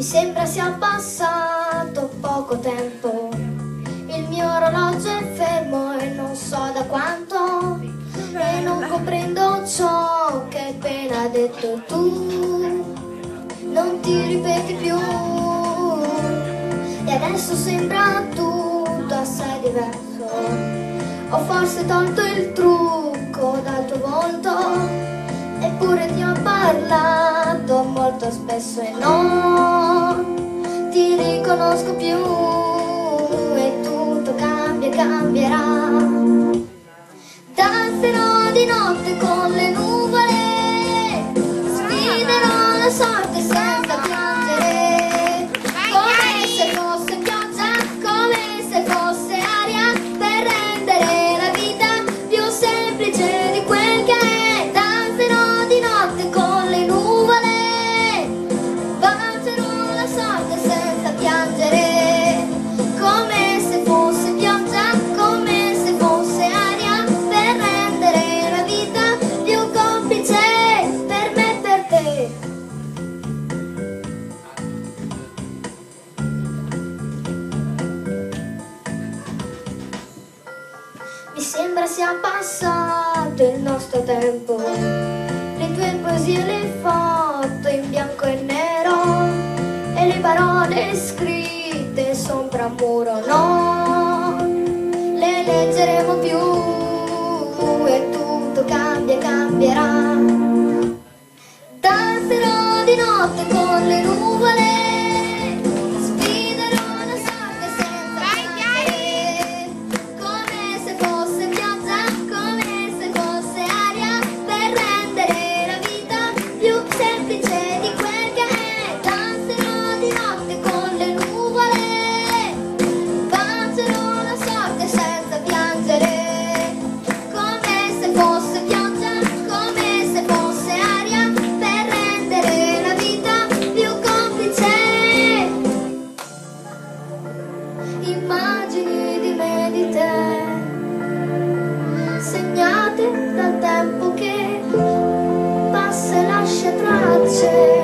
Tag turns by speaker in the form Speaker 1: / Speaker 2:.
Speaker 1: sembra sia passato poco tempo, il mio orologio è fermo e non so da quanto, e non comprendo ciò che hai appena detto tu, non ti ripeti più, e adesso sembra tutto assai diverso, ho forse tolto il trucco dal tuo volto, eppure ti ho parlato molto spesso e non ti riconosco più, e tutto cambia e cambierà. Danzerò di notte con le nuvole, sfiderò la sorte senza piangere, come se fosse pioggia, come se fosse aria, per rendere la vita più semplice di quel che è. Danzerò di notte con le nuvole, bacerò la sorte senza piangere, come se fosse pioggia, come se fosse aria, per rendere la vita più complice per me e per te. Mi sembra sia passato il nostro tempo, le tue poesie le foto in bianco e nero, e le parole scritte sopra un muro non le leggeremo più, e tutto cambia e cambierà. Danzerò di notte con le nuvole, sfiderò la sorte senza piangere, come se fosse pioggia, come se fosse aria, per rendere la vita più semplice di quel che è. Danzerò di notte con le nuvole, bacerò la sorte senza piangere, come se fosse pioggia, come se fosse aria, per rendere la vita più complice. Immagini di me e di te, segnate dal tempo che passa e lascia tracce.